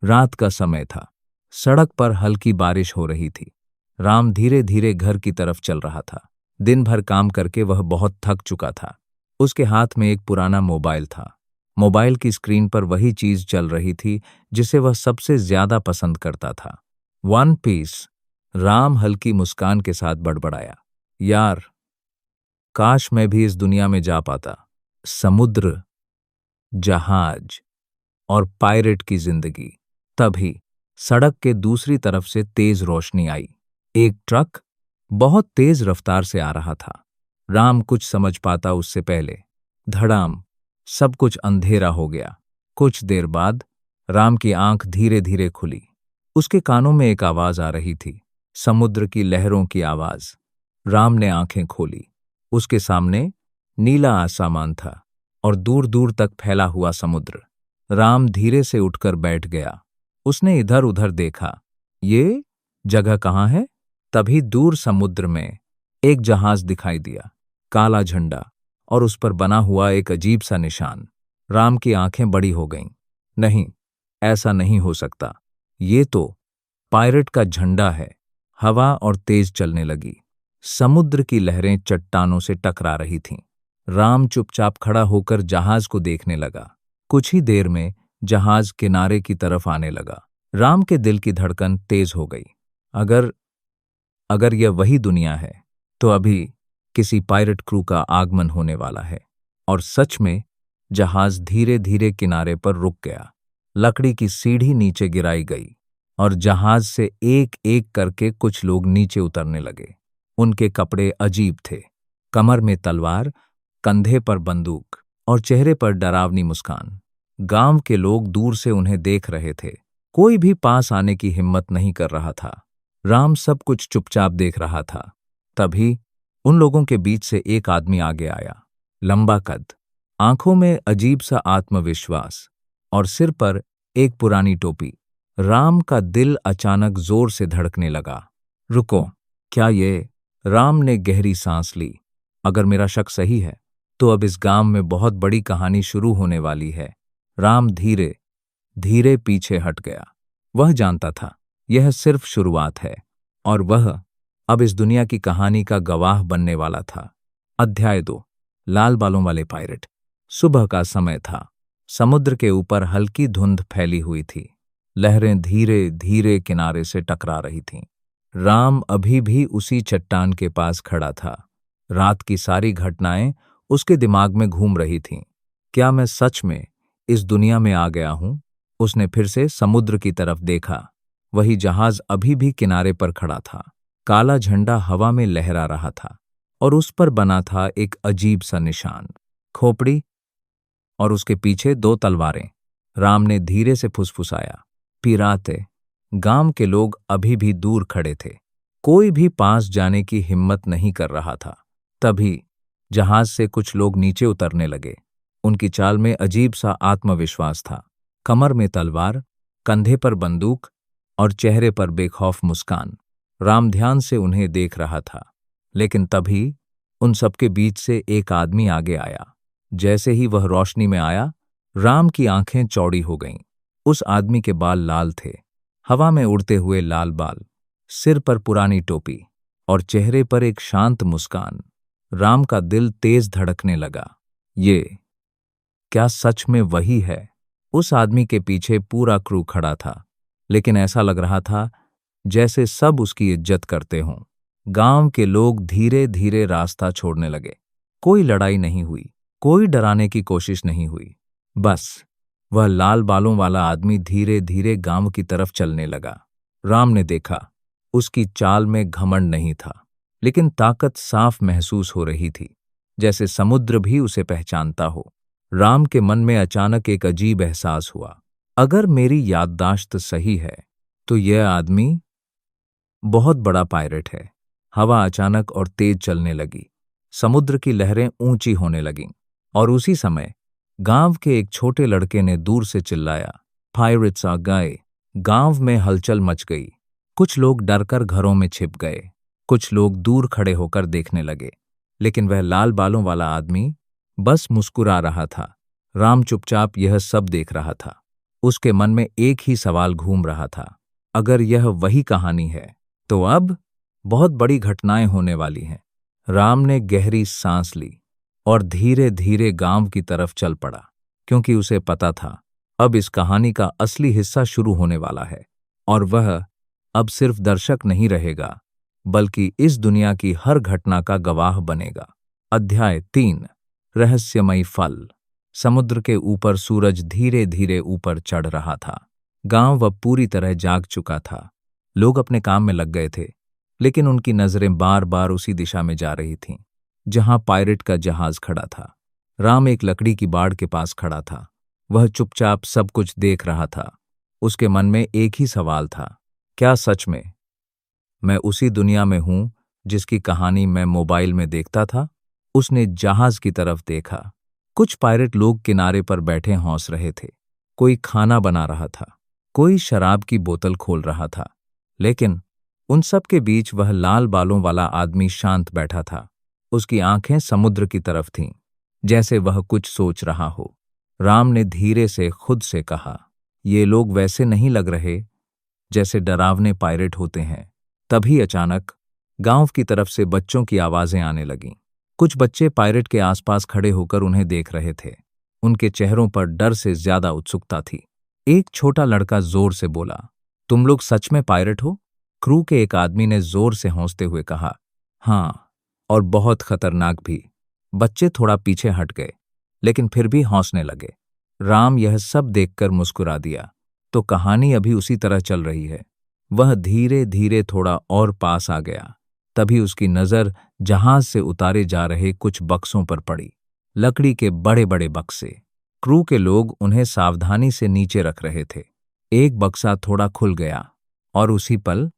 रात का समय था। सड़क पर हल्की बारिश हो रही थी। राम धीरे धीरे घर की तरफ चल रहा था। दिन भर काम करके वह बहुत थक चुका था। उसके हाथ में एक पुराना मोबाइल था। मोबाइल की स्क्रीन पर वही चीज चल रही थी जिसे वह सबसे ज्यादा पसंद करता था, वन पीस। राम हल्की मुस्कान के साथ बड़बड़ाया, यार, काश मैं भी इस दुनिया में जा पाता। समुद्र, जहाज और पायरेट की जिंदगी। तभी सड़क के दूसरी तरफ से तेज रोशनी आई। एक ट्रक बहुत तेज रफ्तार से आ रहा था। राम कुछ समझ पाता उससे पहले धड़ाम, सब कुछ अंधेरा हो गया। कुछ देर बाद राम की आंख धीरे धीरे खुली। उसके कानों में एक आवाज आ रही थी, समुद्र की लहरों की आवाज। राम ने आंखें खोली। उसके सामने नीला आसमान था और दूर दूर तक फैला हुआ समुद्र। राम धीरे से उठकर बैठ गया। उसने इधर उधर देखा, ये जगह कहाँ है? तभी दूर समुद्र में एक जहाज दिखाई दिया, काला झंडा और उस पर बना हुआ एक अजीब सा निशान। राम की आंखें बड़ी हो गईं। नहीं, ऐसा नहीं हो सकता। ये तो पायरेट का झंडा है। हवा और तेज चलने लगी। समुद्र की लहरें चट्टानों से टकरा रही थीं। राम चुपचाप खड़ा होकर जहाज को देखने लगा। कुछ ही देर में जहाज किनारे की तरफ आने लगा। राम के दिल की धड़कन तेज हो गई। अगर अगर यह वही दुनिया है तो अभी किसी पायरेट क्रू का आगमन होने वाला है। और सच में जहाज धीरे धीरे किनारे पर रुक गया। लकड़ी की सीढ़ी नीचे गिराई गई और जहाज से एक एक करके कुछ लोग नीचे उतरने लगे। उनके कपड़े अजीब थे, कमर में तलवार, कंधे पर बंदूक और चेहरे पर डरावनी मुस्कान। गांव के लोग दूर से उन्हें देख रहे थे। कोई भी पास आने की हिम्मत नहीं कर रहा था। राम सब कुछ चुपचाप देख रहा था। तभी उन लोगों के बीच से एक आदमी आगे आया, लंबा कद, आंखों में अजीब सा आत्मविश्वास और सिर पर एक पुरानी टोपी। राम का दिल अचानक जोर से धड़कने लगा। रुको, क्या ये? राम ने गहरी सांस ली। अगर मेरा शक सही है तो अब इस गांव में बहुत बड़ी कहानी शुरू होने वाली है। राम धीरे धीरे पीछे हट गया। वह जानता था यह सिर्फ शुरुआत है और वह अब इस दुनिया की कहानी का गवाह बनने वाला था। अध्याय 2, लाल बालों वाले पायरेट। सुबह का समय था। समुद्र के ऊपर हल्की धुंध फैली हुई थी। लहरें धीरे धीरे किनारे से टकरा रही थीं। राम अभी भी उसी चट्टान के पास खड़ा था। रात की सारी घटनाएं उसके दिमाग में घूम रही थीं। क्या मैं सच में इस दुनिया में आ गया हूं? उसने फिर से समुद्र की तरफ देखा। वही जहाज अभी भी किनारे पर खड़ा था। काला झंडा हवा में लहरा रहा था और उस पर बना था एक अजीब सा निशान, खोपड़ी और उसके पीछे 2 तलवारें। राम ने धीरे से फुसफुसाया, पिराते। गांव के लोग अभी भी दूर खड़े थे। कोई भी पास जाने की हिम्मत नहीं कर रहा था। तभी जहाज से कुछ लोग नीचे उतरने लगे। उनकी चाल में अजीब सा आत्मविश्वास था, कमर में तलवार, कंधे पर बंदूक और चेहरे पर बेखौफ मुस्कान। राम ध्यान से उन्हें देख रहा था, लेकिन तभी उन सबके बीच से एक आदमी आगे आया। जैसे ही वह रोशनी में आया, राम की आंखें चौड़ी हो गईं। उस आदमी के बाल लाल थे, हवा में उड़ते हुए लाल बाल, सिर पर पुरानी टोपी और चेहरे पर एक शांत मुस्कान। राम का दिल तेज धड़कने लगा। ये क्या सच में वही है? उस आदमी के पीछे पूरा क्रू खड़ा था, लेकिन ऐसा लग रहा था जैसे सब उसकी इज्जत करते हों। गांव के लोग धीरे धीरे रास्ता छोड़ने लगे। कोई लड़ाई नहीं हुई, कोई डराने की कोशिश नहीं हुई। बस वह लाल बालों वाला आदमी धीरे धीरे गांव की तरफ चलने लगा। राम ने देखा, उसकी चाल में घमंड नहीं था, लेकिन ताकत साफ महसूस हो रही थी, जैसे समुद्र भी उसे पहचानता हो। राम के मन में अचानक एक अजीब एहसास हुआ। अगर मेरी याददाश्त सही है तो यह आदमी बहुत बड़ा पायरेट है। हवा अचानक और तेज चलने लगी। समुद्र की लहरें ऊंची होने लगीं और उसी समय गांव के एक छोटे लड़के ने दूर से चिल्लाया, पायरेट्स आ गए। गांव में हलचल मच गई। कुछ लोग डरकर घरों में छिप गए। कुछ लोग दूर खड़े होकर देखने लगे, लेकिन वह लाल बालों वाला आदमी बस मुस्कुरा रहा था। राम चुपचाप यह सब देख रहा था। उसके मन में एक ही सवाल घूम रहा था, अगर यह वही कहानी है तो अब बहुत बड़ी घटनाएं होने वाली हैं। राम ने गहरी सांस ली और धीरे धीरे गांव की तरफ चल पड़ा, क्योंकि उसे पता था अब इस कहानी का असली हिस्सा शुरू होने वाला है और वह अब सिर्फ दर्शक नहीं रहेगा, बल्कि इस दुनिया की हर घटना का गवाह बनेगा। अध्याय 3। रहस्यमयी फल। समुद्र के ऊपर सूरज धीरे धीरे ऊपर चढ़ रहा था। गांव अब पूरी तरह जाग चुका था। लोग अपने काम में लग गए थे, लेकिन उनकी नजरें बार बार उसी दिशा में जा रही थीं, जहां पायरेट का जहाज खड़ा था। राम एक लकड़ी की बाड़ के पास खड़ा था। वह चुपचाप सब कुछ देख रहा था। उसके मन में एक ही सवाल था, क्या सच में मैं उसी दुनिया में हूं जिसकी कहानी मैं मोबाइल में देखता था? उसने जहाज की तरफ देखा। कुछ पायरेट लोग किनारे पर बैठे हौस रहे थे। कोई खाना बना रहा था, कोई शराब की बोतल खोल रहा था, लेकिन उन सब के बीच वह लाल बालों वाला आदमी शांत बैठा था। उसकी आंखें समुद्र की तरफ थीं, जैसे वह कुछ सोच रहा हो। राम ने धीरे से खुद से कहा, ये लोग वैसे नहीं लग रहे जैसे डरावने पायरेट होते हैं। तभी अचानक गांव की तरफ से बच्चों की आवाजें आने लगीं। कुछ बच्चे पायरेट के आसपास खड़े होकर उन्हें देख रहे थे। उनके चेहरों पर डर से ज्यादा उत्सुकता थी। एक छोटा लड़का जोर से बोला, तुम लोग सच में पायरेट हो? क्रू के एक आदमी ने जोर से हौंसते हुए कहा, हाँ, और बहुत खतरनाक भी। बच्चे थोड़ा पीछे हट गए, लेकिन फिर भी हौंसने लगे। राम यह सब देखकर मुस्कुरा दिया। तो कहानी अभी उसी तरह चल रही है। वह धीरे धीरे थोड़ा और पास आ गया। तभी उसकी नजर जहाज से उतारे जा रहे कुछ बक्सों पर पड़ी। लकड़ी के बड़े बड़े बक्से। क्रू के लोग उन्हें सावधानी से नीचे रख रहे थे। एक बक्सा थोड़ा खुल गया और उसी पल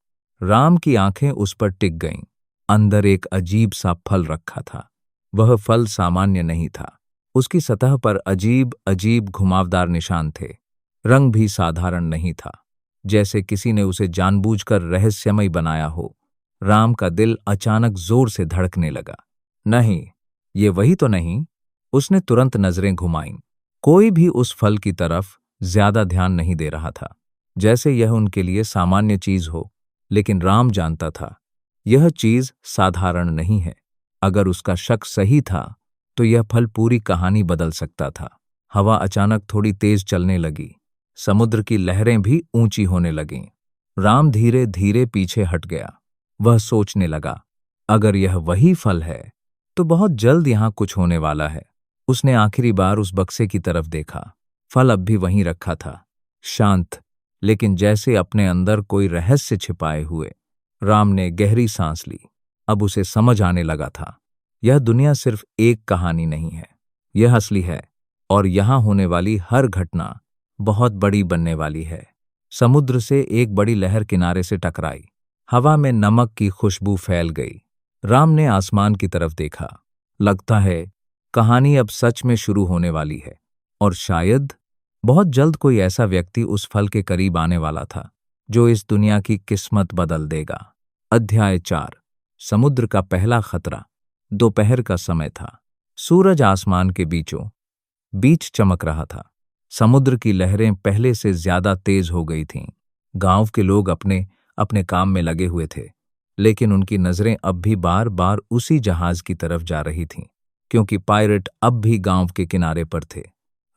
राम की आंखें उस पर टिक गईं। अंदर एक अजीब सा फल रखा था। वह फल सामान्य नहीं था। उसकी सतह पर अजीब अजीब घुमावदार निशान थे। रंग भी साधारण नहीं था, जैसे किसी ने उसे जानबूझकर रहस्यमय बनाया हो। राम का दिल अचानक जोर से धड़कने लगा। नहीं, ये वही तो नहीं। उसने तुरंत नजरें घुमाईं। कोई भी उस फल की तरफ ज्यादा ध्यान नहीं दे रहा था, जैसे यह उनके लिए सामान्य चीज हो। लेकिन राम जानता था, यह चीज साधारण नहीं है। अगर उसका शक सही था, तो यह फल पूरी कहानी बदल सकता था। हवा अचानक थोड़ी तेज चलने लगी। समुद्र की लहरें भी ऊंची होने लगीं। राम धीरे धीरे पीछे हट गया। वह सोचने लगा, अगर यह वही फल है तो बहुत जल्द यहां कुछ होने वाला है। उसने आखिरी बार उस बक्से की तरफ देखा। फल अब भी वहीं रखा था, शांत, लेकिन जैसे अपने अंदर कोई रहस्य छिपाए हुए। राम ने गहरी सांस ली। अब उसे समझ आने लगा था, यह दुनिया सिर्फ एक कहानी नहीं है, यह असली है, और यहां होने वाली हर घटना बहुत बड़ी बनने वाली है। समुद्र से एक बड़ी लहर किनारे से टकराई। हवा में नमक की खुशबू फैल गई। राम ने आसमान की तरफ देखा। लगता है कहानी अब सच में शुरू होने वाली है, और शायद बहुत जल्द कोई ऐसा व्यक्ति उस फल के करीब आने वाला था जो इस दुनिया की किस्मत बदल देगा। अध्याय 4। समुद्र का पहला खतरा। दोपहर का समय था। सूरज आसमान के बीचों बीच चमक रहा था। समुद्र की लहरें पहले से ज्यादा तेज हो गई थीं। गांव के लोग अपने अपने काम में लगे हुए थे, लेकिन उनकी नजरें अब भी बार बार उसी जहाज की तरफ जा रही थीं, क्योंकि पायरेट अब भी गांव के किनारे पर थे।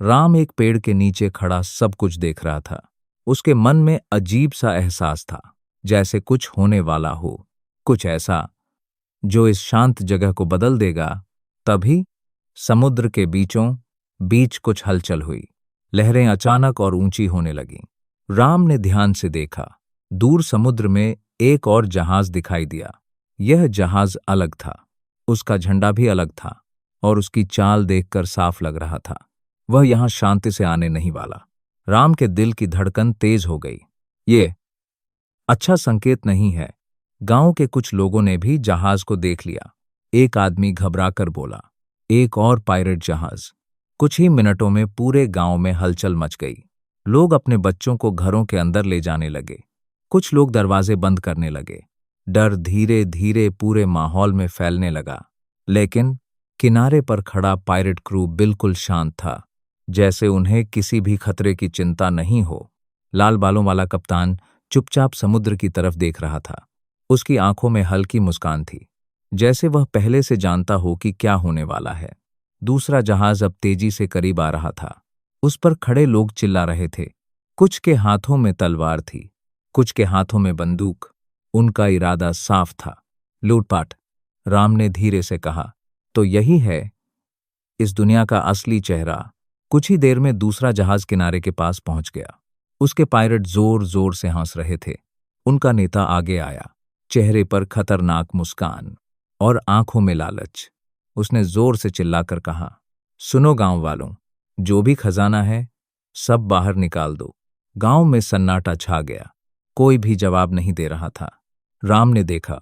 राम एक पेड़ के नीचे खड़ा सब कुछ देख रहा था। उसके मन में अजीब सा एहसास था, जैसे कुछ होने वाला हो, कुछ ऐसा जो इस शांत जगह को बदल देगा। तभी समुद्र के बीचों बीच कुछ हलचल हुई। लहरें अचानक और ऊंची होने लगीं। राम ने ध्यान से देखा। दूर समुद्र में एक और जहाज दिखाई दिया। यह जहाज अलग था। उसका झंडा भी अलग था, और उसकी चाल देखकर साफ लग रहा था वह यहां शांति से आने नहीं वाला। राम के दिल की धड़कन तेज हो गई। ये अच्छा संकेत नहीं है। गांव के कुछ लोगों ने भी जहाज को देख लिया। एक आदमी घबराकर बोला, एक और पायरेट जहाज। कुछ ही मिनटों में पूरे गांव में हलचल मच गई। लोग अपने बच्चों को घरों के अंदर ले जाने लगे। कुछ लोग दरवाजे बंद करने लगे। डर धीरे धीरे पूरे माहौल में फैलने लगा। लेकिन किनारे पर खड़ा पायरेट क्रू बिल्कुल शांत था। जैसे उन्हें किसी भी खतरे की चिंता नहीं हो। लाल बालों वाला कप्तान चुपचाप समुद्र की तरफ देख रहा था। उसकी आंखों में हल्की मुस्कान थी, जैसे वह पहले से जानता हो कि क्या होने वाला है। दूसरा जहाज अब तेजी से करीब आ रहा था। उस पर खड़े लोग चिल्ला रहे थे। कुछ के हाथों में तलवार थी, कुछ के हाथों में बंदूक। उनका इरादा साफ था, लूटपाट। राम ने धीरे से कहा, तो यही है इस दुनिया का असली चेहरा। कुछ ही देर में दूसरा जहाज किनारे के पास पहुंच गया। उसके पायलट जोर जोर से हंस रहे थे। उनका नेता आगे आया, चेहरे पर खतरनाक मुस्कान और आंखों में लालच। उसने जोर से चिल्लाकर कहा, सुनो गांव वालों, जो भी खजाना है सब बाहर निकाल दो। गांव में सन्नाटा छा गया। कोई भी जवाब नहीं दे रहा था। राम ने देखा,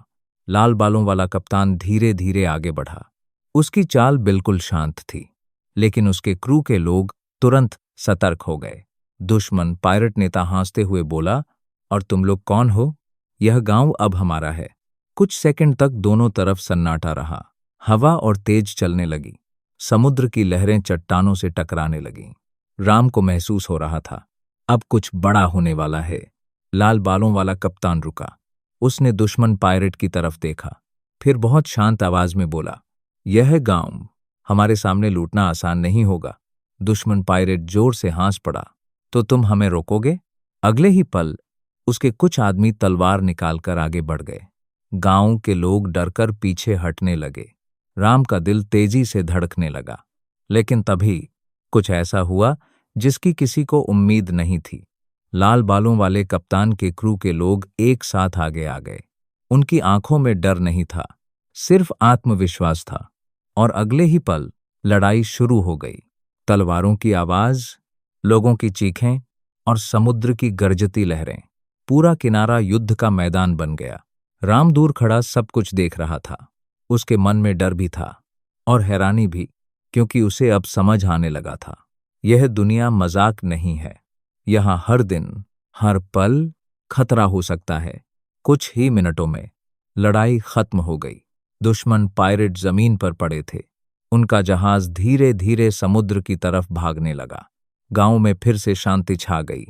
लाल बालों वाला कप्तान धीरे धीरे आगे बढ़ा। उसकी चाल बिल्कुल शांत थी, लेकिन उसके क्रू के लोग तुरंत सतर्क हो गए। दुश्मन पायलट नेता हंसते हुए बोला, और तुम लोग कौन हो? यह गांव अब हमारा है। कुछ सेकंड तक दोनों तरफ सन्नाटा रहा। हवा और तेज चलने लगी। समुद्र की लहरें चट्टानों से टकराने लगीं। राम को महसूस हो रहा था, अब कुछ बड़ा होने वाला है। लाल बालों वाला कप्तान रुका। उसने दुश्मन पायलट की तरफ देखा, फिर बहुत शांत आवाज में बोला, यह गांव हमारे सामने लूटना आसान नहीं होगा। दुश्मन पायलट जोर से हंस पड़ा, तो तुम हमें रोकोगे? अगले ही पल उसके कुछ आदमी तलवार निकालकर आगे बढ़ गए। गांव के लोग डरकर पीछे हटने लगे। राम का दिल तेजी से धड़कने लगा। लेकिन तभी कुछ ऐसा हुआ जिसकी किसी को उम्मीद नहीं थी। लाल बालों वाले कप्तान के क्रू के लोग एक साथ आगे आ गए। उनकी आंखों में डर नहीं था, सिर्फ आत्मविश्वास था। और अगले ही पल लड़ाई शुरू हो गई। तलवारों की आवाज, लोगों की चीखें और समुद्र की गरजती लहरें। पूरा किनारा युद्ध का मैदान बन गया। राम दूर खड़ा सब कुछ देख रहा था। उसके मन में डर भी था और हैरानी भी, क्योंकि उसे अब समझ आने लगा था, यह दुनिया मजाक नहीं है। यहाँ हर दिन, हर पल खतरा हो सकता है। कुछ ही मिनटों में लड़ाई खत्म हो गई। दुश्मन पायलट जमीन पर पड़े थे। उनका जहाज धीरे धीरे समुद्र की तरफ भागने लगा। गांव में फिर से शांति छा गई।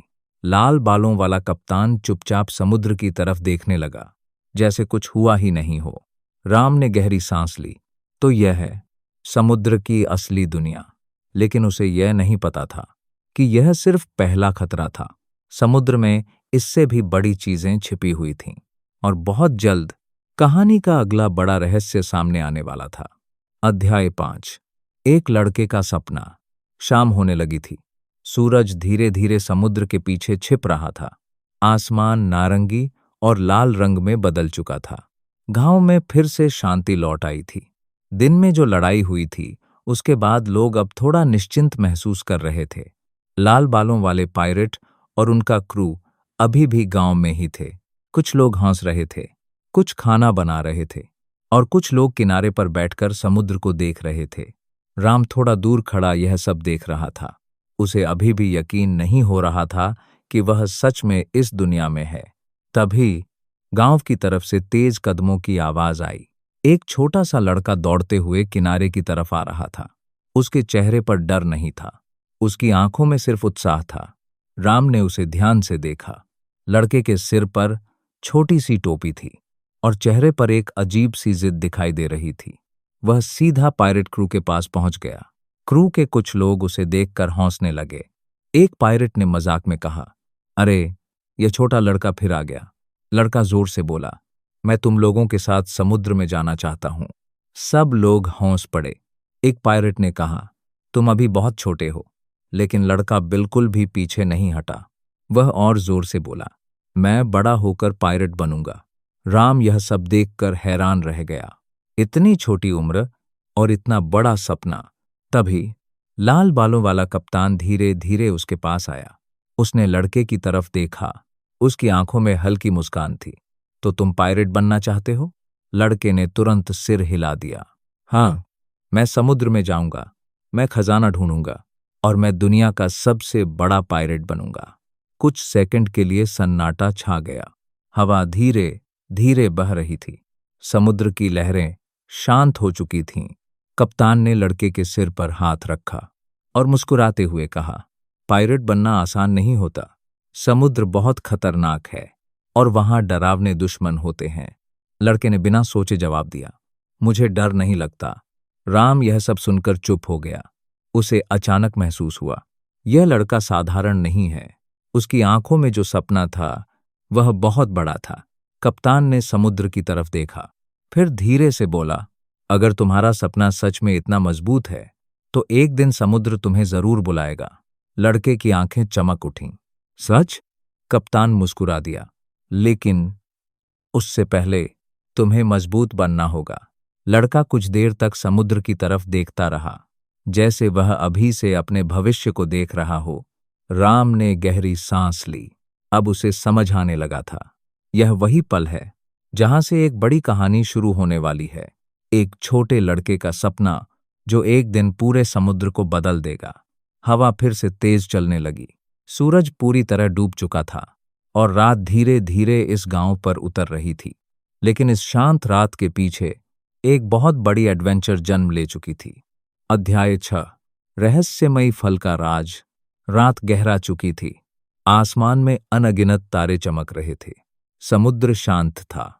लाल बालों वाला कप्तान चुपचाप समुद्र की तरफ देखने लगा, जैसे कुछ हुआ ही नहीं हो। राम ने गहरी सांस ली। तो यह है समुद्र की असली दुनिया। लेकिन उसे यह नहीं पता था कि यह सिर्फ पहला खतरा था। समुद्र में इससे भी बड़ी चीजें छिपी हुई थीं, और बहुत जल्द कहानी का अगला बड़ा रहस्य सामने आने वाला था। अध्याय 5। एक लड़के का सपना। शाम होने लगी थी। सूरज धीरे धीरे समुद्र के पीछे छिप रहा था। आसमान नारंगी और लाल रंग में बदल चुका था। गांव में फिर से शांति लौट आई थी। दिन में जो लड़ाई हुई थी, उसके बाद लोग अब थोड़ा निश्चिंत महसूस कर रहे थे। लाल बालों वाले पायलट और उनका क्रू अभी भी गांव में ही थे। कुछ लोग हंस रहे थे, कुछ खाना बना रहे थे, और कुछ लोग किनारे पर बैठकर समुद्र को देख रहे थे। राम थोड़ा दूर खड़ा यह सब देख रहा था। उसे अभी भी यकीन नहीं हो रहा था कि वह सच में इस दुनिया में है। तभी गांव की तरफ से तेज कदमों की आवाज आई। एक छोटा सा लड़का दौड़ते हुए किनारे की तरफ आ रहा था। उसके चेहरे पर डर नहीं था, उसकी आंखों में सिर्फ उत्साह था। राम ने उसे ध्यान से देखा। लड़के के सिर पर छोटी सी टोपी थी और चेहरे पर एक अजीब सी जिद दिखाई दे रही थी। वह सीधा पायलट क्रू के पास पहुंच गया। क्रू के कुछ लोग उसे देखकर हंसने लगे। एक पायलट ने मजाक में कहा, अरे, यह छोटा लड़का फिर आ गया। लड़का जोर से बोला, मैं तुम लोगों के साथ समुद्र में जाना चाहता हूं। सब लोग हंस पड़े। एक पायलट ने कहा, तुम अभी बहुत छोटे हो। लेकिन लड़का बिल्कुल भी पीछे नहीं हटा। वह और जोर से बोला, मैं बड़ा होकर पायलट बनूंगा। राम यह सब देखकर हैरान रह गया। इतनी छोटी उम्र और इतना बड़ा सपना। तभी लाल बालों वाला कप्तान धीरे धीरे उसके पास आया। उसने लड़के की तरफ देखा। उसकी आंखों में हल्की मुस्कान थी। तो तुम पायलट बनना चाहते हो? लड़के ने तुरंत सिर हिला दिया। हाँ, मैं समुद्र में जाऊंगा, मैं खजाना ढूंढूंगा, और मैं दुनिया का सबसे बड़ा पायलट बनूंगा। कुछ सेकंड के लिए सन्नाटा छा गया। हवा धीरे धीरे बह रही थी। समुद्र की लहरें शांत हो चुकी थीं। कप्तान ने लड़के के सिर पर हाथ रखा और मुस्कुराते हुए कहा, पायलट बनना आसान नहीं होता। समुद्र बहुत खतरनाक है और वहां डरावने दुश्मन होते हैं। लड़के ने बिना सोचे जवाब दिया, मुझे डर नहीं लगता। राम यह सब सुनकर चुप हो गया। उसे अचानक महसूस हुआ, यह लड़का साधारण नहीं है। उसकी आंखों में जो सपना था वह बहुत बड़ा था। कप्तान ने समुद्र की तरफ देखा, फिर धीरे से बोला, अगर तुम्हारा सपना सच में इतना मजबूत है तो एक दिन समुद्र तुम्हें जरूर बुलाएगा। लड़के की आंखें चमक उठीं। सच? कप्तान मुस्कुरा दिया, लेकिन उससे पहले तुम्हें मजबूत बनना होगा। लड़का कुछ देर तक समुद्र की तरफ देखता रहा, जैसे वह अभी से अपने भविष्य को देख रहा हो। राम ने गहरी सांस ली। अब उसे समझ आने लगा था, यह वही पल है जहां से एक बड़ी कहानी शुरू होने वाली है। एक छोटे लड़के का सपना जो एक दिन पूरे समुद्र को बदल देगा। हवा फिर से तेज चलने लगी। सूरज पूरी तरह डूब चुका था और रात धीरे धीरे इस गांव पर उतर रही थी। लेकिन इस शांत रात के पीछे एक बहुत बड़ी एडवेंचर जन्म ले चुकी थी। अध्याय 6, रहस्यमयी फल का राज। रात गहरा चुकी थी। आसमान में अनगिनत तारे चमक रहे थे। समुद्र शांत था,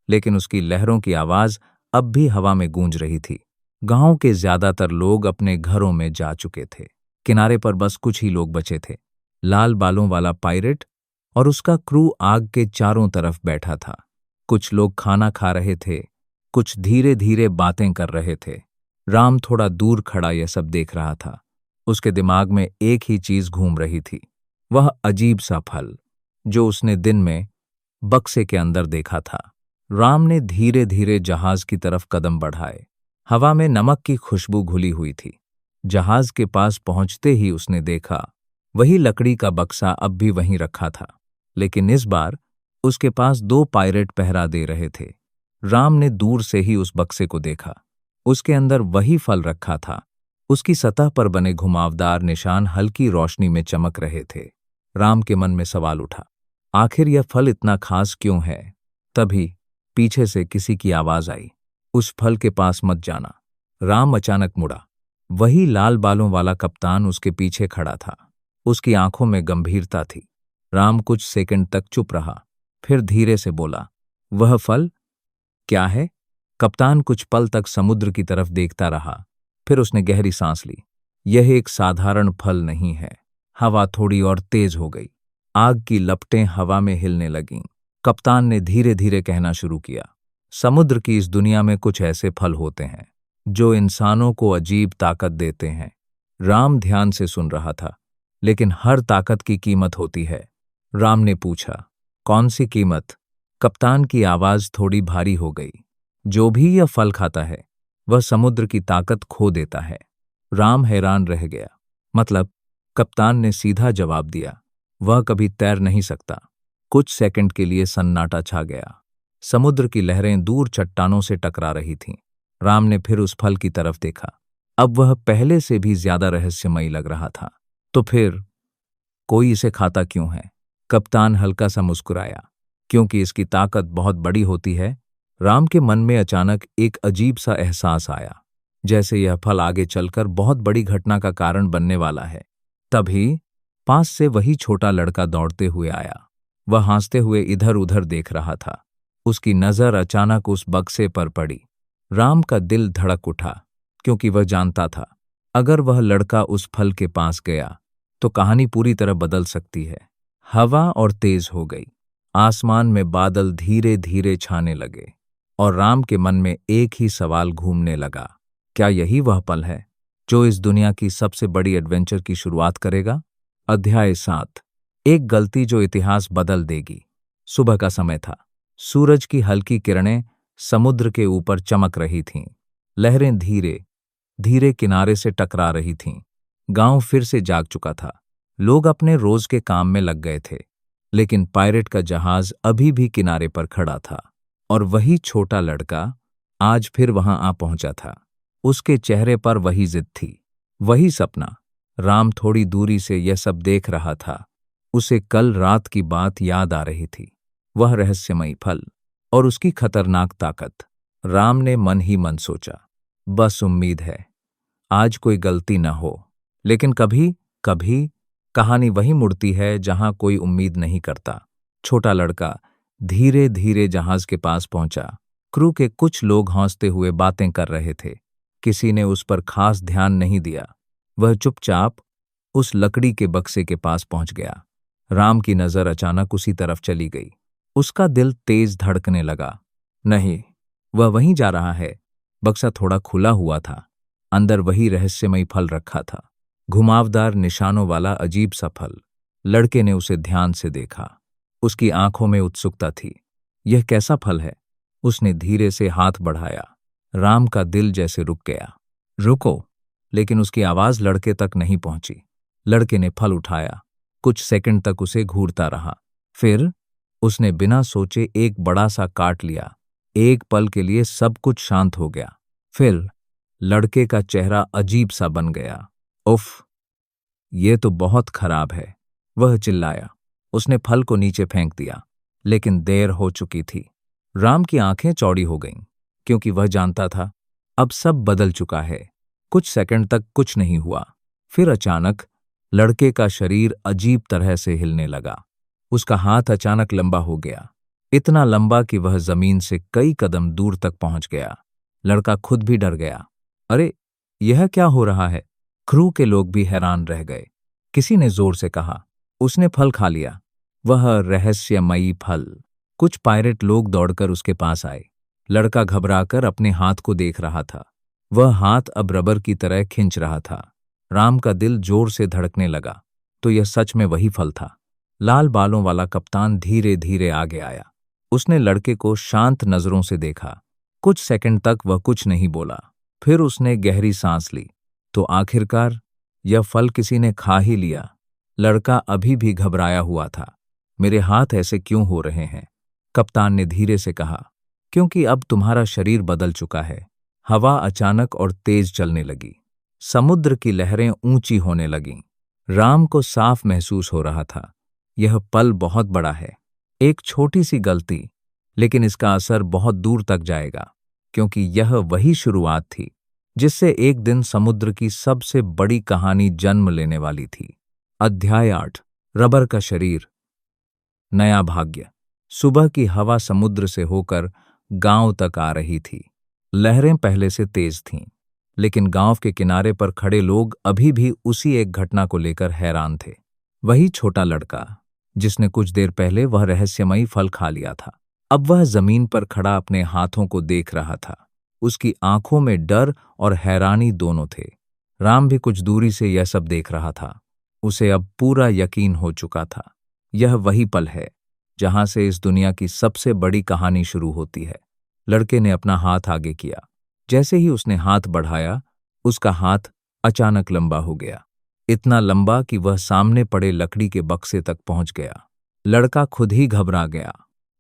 लेकिन उसकी लहरों की आवाज अब भी हवा में गूंज रही थी। गांव के ज्यादातर लोग अपने घरों में जा चुके थे। किनारे पर बस कुछ ही लोग बचे थे। लाल बालों वाला पायलट और उसका क्रू आग के चारों तरफ बैठा था। कुछ लोग खाना खा रहे थे, कुछ धीरे धीरे बातें कर रहे थे। राम थोड़ा दूर खड़ा यह सब देख रहा था। उसके दिमाग में एक ही चीज घूम रही थी, वह अजीब सा फल जो उसने दिन में बक्से के अंदर देखा था। राम ने धीरे धीरे जहाज की तरफ कदम बढ़ाए। हवा में नमक की खुशबू घुली हुई थी। जहाज के पास पहुंचते ही उसने देखा, वही लकड़ी का बक्सा अब भी वहीं रखा था, लेकिन इस बार उसके पास 2 पायलट पहरा दे रहे थे। राम ने दूर से ही उस बक्से को देखा। उसके अंदर वही फल रखा था। उसकी सतह पर बने घुमावदार निशान हल्की रोशनी में चमक रहे थे। राम के मन में सवाल उठा, आखिर यह फल इतना खास क्यों है? तभी पीछे से किसी की आवाज आई, उस फल के पास मत जाना। राम अचानक मुड़ा। वही लाल बालों वाला कप्तान उसके पीछे खड़ा था। उसकी आंखों में गंभीरता थी। राम कुछ सेकंड तक चुप रहा, फिर धीरे से बोला, वह फल क्या है? कप्तान कुछ पल तक समुद्र की तरफ देखता रहा, फिर उसने गहरी सांस ली। यह एक साधारण फल नहीं है। हवा थोड़ी और तेज हो गई। आग की लपटें हवा में हिलने लगीं। कप्तान ने धीरे धीरे कहना शुरू किया, समुद्र की इस दुनिया में कुछ ऐसे फल होते हैं जो इंसानों को अजीब ताकत देते हैं। राम ध्यान से सुन रहा था, लेकिन हर ताकत की कीमत होती है। राम ने पूछा, कौन सी कीमत? कप्तान की आवाज थोड़ी भारी हो गई। जो भी यह फल खाता है वह समुद्र की ताकत खो देता है। राम हैरान रह गया। मतलब? कप्तान ने सीधा जवाब दिया, वह कभी तैर नहीं सकता। कुछ सेकंड के लिए सन्नाटा छा गया। समुद्र की लहरें दूर चट्टानों से टकरा रही थीं। राम ने फिर उस फल की तरफ देखा। अब वह पहले से भी ज्यादा रहस्यमयी लग रहा था। तो फिर कोई इसे खाता क्यों है? कप्तान हल्का सा मुस्कुराया, क्योंकि इसकी ताकत बहुत बड़ी होती है। राम के मन में अचानक एक अजीब सा एहसास आया, जैसे यह फल आगे चलकर बहुत बड़ी घटना का कारण बनने वाला है। तभी पास से वही छोटा लड़का दौड़ते हुए आया। वह हंसते हुए इधर उधर देख रहा था। उसकी नजर अचानक उस बक्से पर पड़ी। राम का दिल धड़क उठा, क्योंकि वह जानता था, अगर वह लड़का उस फल के पास गया तो कहानी पूरी तरह बदल सकती है। हवा और तेज हो गई। आसमान में बादल धीरे धीरे छाने लगे और राम के मन में एक ही सवाल घूमने लगा, क्या यही वह पल है जो इस दुनिया की सबसे बड़ी एडवेंचर की शुरुआत करेगा? अध्याय 7, एक गलती जो इतिहास बदल देगी। सुबह का समय था। सूरज की हल्की किरणें समुद्र के ऊपर चमक रही थीं। लहरें धीरे धीरे किनारे से टकरा रही थीं। गांव फिर से जाग चुका था। लोग अपने रोज के काम में लग गए थे, लेकिन पायलट का जहाज अभी भी किनारे पर खड़ा था। और वही छोटा लड़का आज फिर वहां आ पहुंचा था। उसके चेहरे पर वही जिद थी, वही सपना। राम थोड़ी दूरी से यह सब देख रहा था। उसे कल रात की बात याद आ रही थी, वह रहस्यमयी फल और उसकी खतरनाक ताकत। राम ने मन ही मन सोचा, बस उम्मीद है आज कोई गलती न हो। लेकिन कभी कभी कहानी वही मुड़ती है जहां कोई उम्मीद नहीं करता। छोटा लड़का धीरे धीरे जहाज के पास पहुंचा। क्रू के कुछ लोग हंसते हुए बातें कर रहे थे। किसी ने उस पर खास ध्यान नहीं दिया। वह चुपचाप उस लकड़ी के बक्से के पास पहुंच गया। राम की नजर अचानक उसी तरफ चली गई। उसका दिल तेज धड़कने लगा। नहीं, वह वहीं जा रहा है। बक्सा थोड़ा खुला हुआ था। अंदर वही रहस्यमयी फल रखा था, घुमावदार निशानों वाला अजीब सा फल। लड़के ने उसे ध्यान से देखा। उसकी आंखों में उत्सुकता थी। यह कैसा फल है? उसने धीरे से हाथ बढ़ाया। राम का दिल जैसे रुक गया। रुको! लेकिन उसकी आवाज लड़के तक नहीं पहुंची। लड़के ने फल उठाया। कुछ सेकंड तक उसे घूरता रहा। फिर उसने बिना सोचे एक बड़ा सा काट लिया। एक पल के लिए सब कुछ शांत हो गया। फिर लड़के का चेहरा अजीब सा बन गया। उफ! ये तो बहुत खराब है, वह चिल्लाया। उसने फल को नीचे फेंक दिया, लेकिन देर हो चुकी थी। राम की आंखें चौड़ी हो गईं, क्योंकि वह जानता था अब सब बदल चुका है। कुछ सेकंड तक कुछ नहीं हुआ। फिर अचानक लड़के का शरीर अजीब तरह से हिलने लगा। उसका हाथ अचानक लंबा हो गया, इतना लंबा कि वह जमीन से कई कदम दूर तक पहुंच गया। लड़का खुद भी डर गया। अरे, यह क्या हो रहा है? क्रू के लोग भी हैरान रह गए। किसी ने जोर से कहा, उसने फल खा लिया। वह रहस्यमयी फल। कुछ पायरेट लोग दौड़कर उसके पास आए। लड़का घबराकर अपने हाथ को देख रहा था। वह हाथ अब रबर की तरह खिंच रहा था। राम का दिल जोर से धड़कने लगा। तो यह सच में वही फल था। लाल बालों वाला कप्तान धीरे धीरे आगे आया। उसने लड़के को शांत नजरों से देखा। कुछ सेकंड तक वह कुछ नहीं बोला। फिर उसने गहरी सांस ली। तो आखिरकार यह फल किसी ने खा ही लिया। लड़का अभी भी घबराया हुआ था। मेरे हाथ ऐसे क्यों हो रहे हैं? कप्तान ने धीरे से कहा, क्योंकि अब तुम्हारा शरीर बदल चुका है। हवा अचानक और तेज चलने लगी। समुद्र की लहरें ऊंची होने लगीं। राम को साफ महसूस हो रहा था, यह पल बहुत बड़ा है। एक छोटी सी गलती, लेकिन इसका असर बहुत दूर तक जाएगा, क्योंकि यह वही शुरुआत थी जिससे एक दिन समुद्र की सबसे बड़ी कहानी जन्म लेने वाली थी। अध्याय 8, रबर का शरीर। नया भाग्य। सुबह की हवा समुद्र से होकर गांव तक आ रही थी। लहरें पहले से तेज थीं, लेकिन गांव के किनारे पर खड़े लोग अभी भी उसी एक घटना को लेकर हैरान थे। वही छोटा लड़का जिसने कुछ देर पहले वह रहस्यमयी फल खा लिया था, अब वह जमीन पर खड़ा अपने हाथों को देख रहा था। उसकी आंखों में डर और हैरानी दोनों थे। राम भी कुछ दूरी से यह सब देख रहा था। उसे अब पूरा यकीन हो चुका था, यह वही पल है जहां से इस दुनिया की सबसे बड़ी कहानी शुरू होती है। लड़के ने अपना हाथ आगे किया। जैसे ही उसने हाथ बढ़ाया, उसका हाथ अचानक लंबा हो गया, इतना लंबा कि वह सामने पड़े लकड़ी के बक्से तक पहुंच गया। लड़का खुद ही घबरा गया।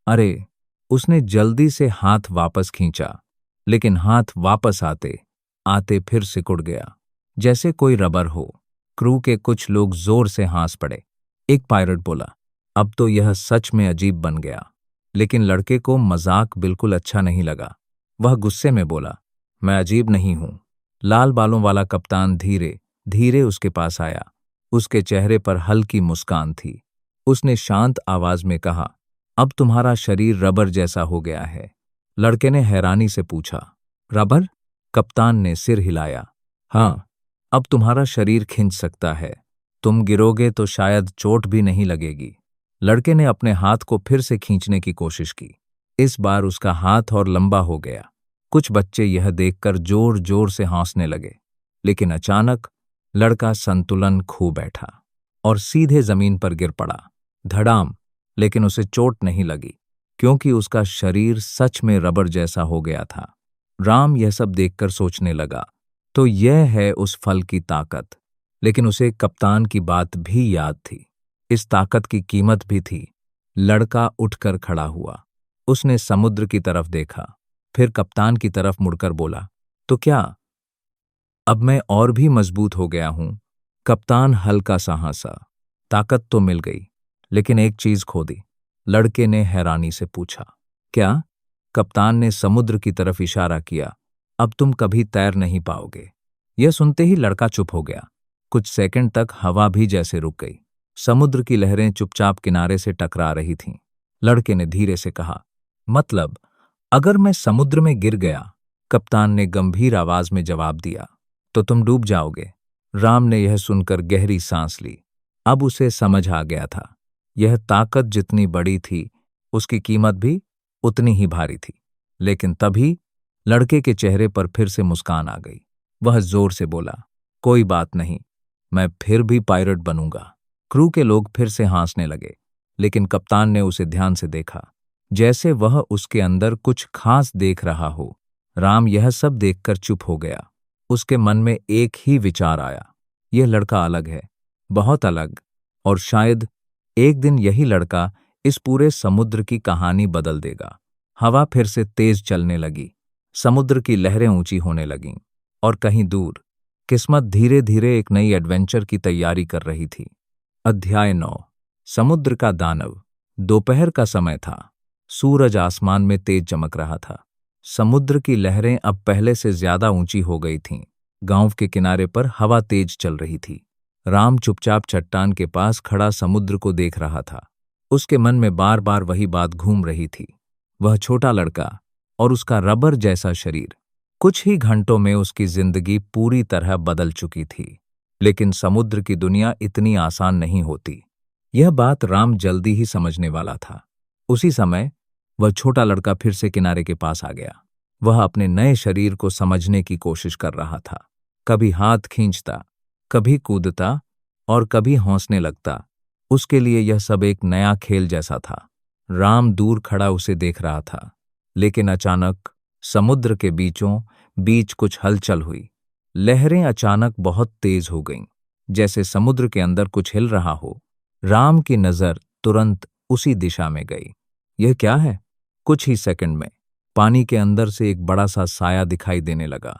अरे! उसने जल्दी से हाथ वापस खींचा, लेकिन हाथ वापस आते आते फिर सिकुड़ गया, जैसे कोई रबर हो। क्रू के कुछ लोग जोर से हंस पड़े। एक पायलट बोला, अब तो यह सच में अजीब बन गया। लेकिन लड़के को मजाक बिल्कुल अच्छा नहीं लगा। वह गुस्से में बोला, मैं अजीब नहीं हूं। लाल बालों वाला कप्तान धीरे धीरे उसके पास आया। उसके चेहरे पर हल्की मुस्कान थी। उसने शांत आवाज में कहा, अब तुम्हारा शरीर रबर जैसा हो गया है। लड़के ने हैरानी से पूछा, रबर? कप्तान ने सिर हिलाया। हाँ, अब तुम्हारा शरीर खिंच सकता है। तुम गिरोगे तो शायद चोट भी नहीं लगेगी। लड़के ने अपने हाथ को फिर से खींचने की कोशिश की। इस बार उसका हाथ और लंबा हो गया। कुछ बच्चे यह देखकर जोर जोर से हंसने लगे, लेकिन अचानक लड़का संतुलन खो बैठा और सीधे जमीन पर गिर पड़ा। धड़ाम! लेकिन उसे चोट नहीं लगी, क्योंकि उसका शरीर सच में रबर जैसा हो गया था। राम यह सब देखकर सोचने लगा, तो यह है उस फल की ताकत। लेकिन उसे कप्तान की बात भी याद थी। इस ताकत की कीमत भी थी। लड़का उठकर खड़ा हुआ। उसने समुद्र की तरफ देखा, फिर कप्तान की तरफ मुड़कर बोला, तो क्या अब मैं और भी मजबूत हो गया हूं? कप्तान हल्का सा हंसा। ताकत तो मिल गई, लेकिन एक चीज खो दी। लड़के ने हैरानी से पूछा, क्या? कप्तान ने समुद्र की तरफ इशारा किया। अब तुम कभी तैर नहीं पाओगे। यह सुनते ही लड़का चुप हो गया। कुछ सेकंड तक हवा भी जैसे रुक गई। समुद्र की लहरें चुपचाप किनारे से टकरा रही थीं। लड़के ने धीरे से कहा, मतलब अगर मैं समुद्र में गिर गया? कप्तान ने गंभीर आवाज में जवाब दिया, तो तुम डूब जाओगे। राम ने यह सुनकर गहरी सांस ली। अब उसे समझ आ गया था, यह ताकत जितनी बड़ी थी, उसकी कीमत भी उतनी ही भारी थी। लेकिन तभी लड़के के चेहरे पर फिर से मुस्कान आ गई। वह जोर से बोला, कोई बात नहीं, मैं फिर भी पायलट बनूंगा। क्रू के लोग फिर से हंसने लगे, लेकिन कप्तान ने उसे ध्यान से देखा, जैसे वह उसके अंदर कुछ खास देख रहा हो। राम यह सब देखकर चुप हो गया। उसके मन में एक ही विचार आया, यह लड़का अलग है, बहुत अलग, और शायद एक दिन यही लड़का इस पूरे समुद्र की कहानी बदल देगा। हवा फिर से तेज चलने लगी, समुद्र की लहरें ऊंची होने लगीं, और कहीं दूर किस्मत धीरे धीरे एक नई एडवेंचर की तैयारी कर रही थी। अध्याय 9। समुद्र का दानव। दोपहर का समय था। सूरज आसमान में तेज चमक रहा था। समुद्र की लहरें अब पहले से ज्यादा ऊंची हो गई थीं। गांव के किनारे पर हवा तेज चल रही थी। राम चुपचाप चट्टान के पास खड़ा समुद्र को देख रहा था। उसके मन में बार बार वही बात घूम रही थी, वह छोटा लड़का और उसका रबर जैसा शरीर। कुछ ही घंटों में उसकी जिंदगी पूरी तरह बदल चुकी थी। लेकिन समुद्र की दुनिया इतनी आसान नहीं होती, यह बात राम जल्दी ही समझने वाला था। उसी समय वह छोटा लड़का फिर से किनारे के पास आ गया। वह अपने नए शरीर को समझने की कोशिश कर रहा था। कभी हाथ खींचता, कभी कूदता और कभी हौंसने लगता। उसके लिए यह सब एक नया खेल जैसा था। राम दूर खड़ा उसे देख रहा था, लेकिन अचानक समुद्र के बीचों बीच कुछ हलचल हुई। लहरें अचानक बहुत तेज हो गईं, जैसे समुद्र के अंदर कुछ हिल रहा हो। राम की नजर तुरंत उसी दिशा में गई। यह क्या है? कुछ ही सेकंड में पानी के अंदर से एक बड़ा सा साया दिखाई देने लगा।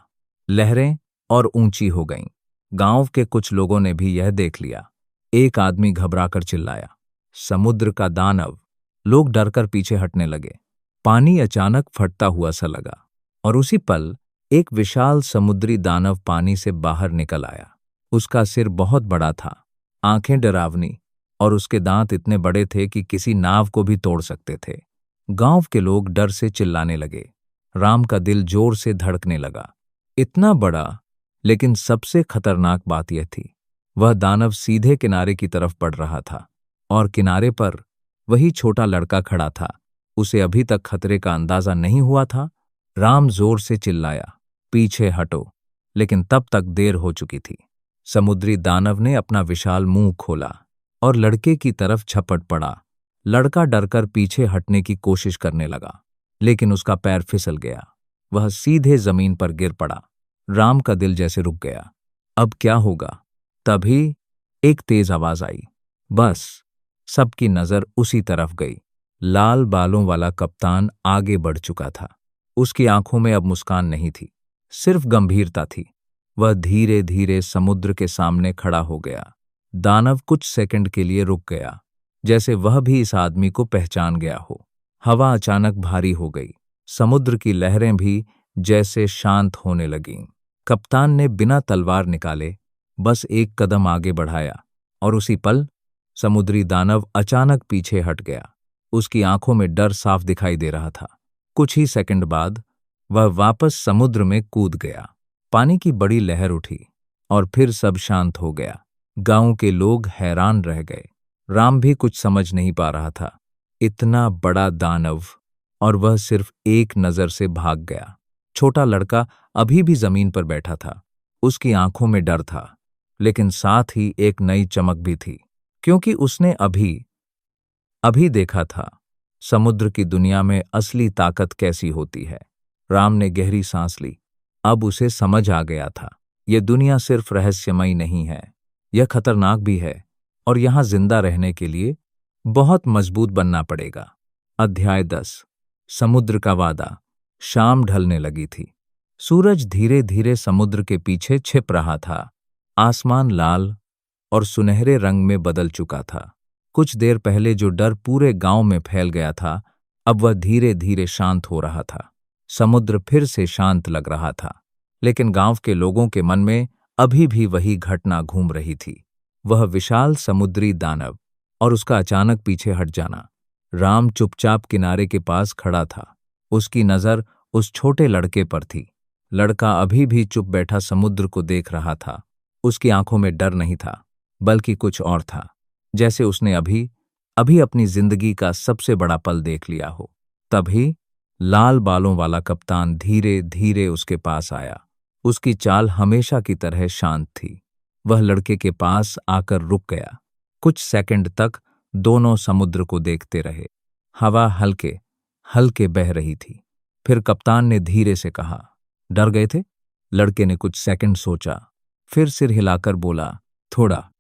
लहरें और ऊंची हो गईं। गांव के कुछ लोगों ने भी यह देख लिया। एक आदमी घबराकर चिल्लाया, समुद्र का दानव। लोग डरकर पीछे हटने लगे। पानी अचानक फटता हुआ सा लगा, और उसी पल एक विशाल समुद्री दानव पानी से बाहर निकल आया। उसका सिर बहुत बड़ा था, आंखें डरावनी, और उसके दांत इतने बड़े थे कि किसी नाव को भी तोड़ सकते थे। गांव के लोग डर से चिल्लाने लगे। राम का दिल जोर से धड़कने लगा। इतना बड़ा, लेकिन सबसे खतरनाक बात यह थी, वह दानव सीधे किनारे की तरफ बढ़ रहा था, और किनारे पर वही छोटा लड़का खड़ा था। उसे अभी तक खतरे का अंदाजा नहीं हुआ था। राम जोर से चिल्लाया, पीछे हटो, लेकिन तब तक देर हो चुकी थी। समुद्री दानव ने अपना विशाल मुंह खोला और लड़के की तरफ झपट पड़ा। लड़का डरकर पीछे हटने की कोशिश करने लगा, लेकिन उसका पैर फिसल गया। वह सीधे जमीन पर गिर पड़ा। राम का दिल जैसे रुक गया। अब क्या होगा? तभी एक तेज आवाज आई। बस सबकी नजर उसी तरफ गई। लाल बालों वाला कप्तान आगे बढ़ चुका था। उसकी आंखों में अब मुस्कान नहीं थी, सिर्फ गंभीरता थी। वह धीरे धीरे समुद्र के सामने खड़ा हो गया। दानव कुछ सेकंड के लिए रुक गया, जैसे वह भी इस आदमी को पहचान गया हो। हवा अचानक भारी हो गई। समुद्र की लहरें भी जैसे शांत होने लगीं। कप्तान ने बिना तलवार निकाले बस एक कदम आगे बढ़ाया, और उसी पल समुद्री दानव अचानक पीछे हट गया। उसकी आंखों में डर साफ दिखाई दे रहा था। कुछ ही सेकंड बाद वह वापस समुद्र में कूद गया। पानी की बड़ी लहर उठी, और फिर सब शांत हो गया। गांव के लोग हैरान रह गए। राम भी कुछ समझ नहीं पा रहा था। इतना बड़ा दानव, और वह सिर्फ एक नजर से भाग गया। छोटा लड़का अभी भी जमीन पर बैठा था। उसकी आंखों में डर था, लेकिन साथ ही एक नई चमक भी थी, क्योंकि उसने अभी देखा था समुद्र की दुनिया में असली ताकत कैसी होती है। राम ने गहरी सांस ली। अब उसे समझ आ गया था, यह दुनिया सिर्फ रहस्यमयी नहीं है, यह खतरनाक भी है, और यहां जिंदा रहने के लिए बहुत मजबूत बनना पड़ेगा। अध्याय 10। समुद्र का वादा। शाम ढलने लगी थी। सूरज धीरे धीरे समुद्र के पीछे छिप रहा था। आसमान लाल और सुनहरे रंग में बदल चुका था। कुछ देर पहले जो डर पूरे गांव में फैल गया था, अब वह धीरे धीरे शांत हो रहा था। समुद्र फिर से शांत लग रहा था, लेकिन गांव के लोगों के मन में अभी भी वही घटना घूम रही थी, वह विशाल समुद्री दानव और उसका अचानक पीछे हट जाना। राम चुपचाप किनारे के पास खड़ा था, उसकी नज़र उस छोटे लड़के पर थी। लड़का अभी भी चुप बैठा समुद्र को देख रहा था। उसकी आंखों में डर नहीं था, बल्कि कुछ और था, जैसे उसने अभी अभी अपनी जिंदगी का सबसे बड़ा पल देख लिया हो। तभी लाल बालों वाला कप्तान धीरे धीरे उसके पास आया। उसकी चाल हमेशा की तरह शांत थी। वह लड़के के पास आकर रुक गया। कुछ सेकंड तक दोनों समुद्र को देखते रहे। हवा हल्के हल्के बह रही थी। फिर कप्तान ने धीरे से कहा, डर गए थे? लड़के ने कुछ सेकंड सोचा, फिर सिर हिलाकर बोला, थोड़ा।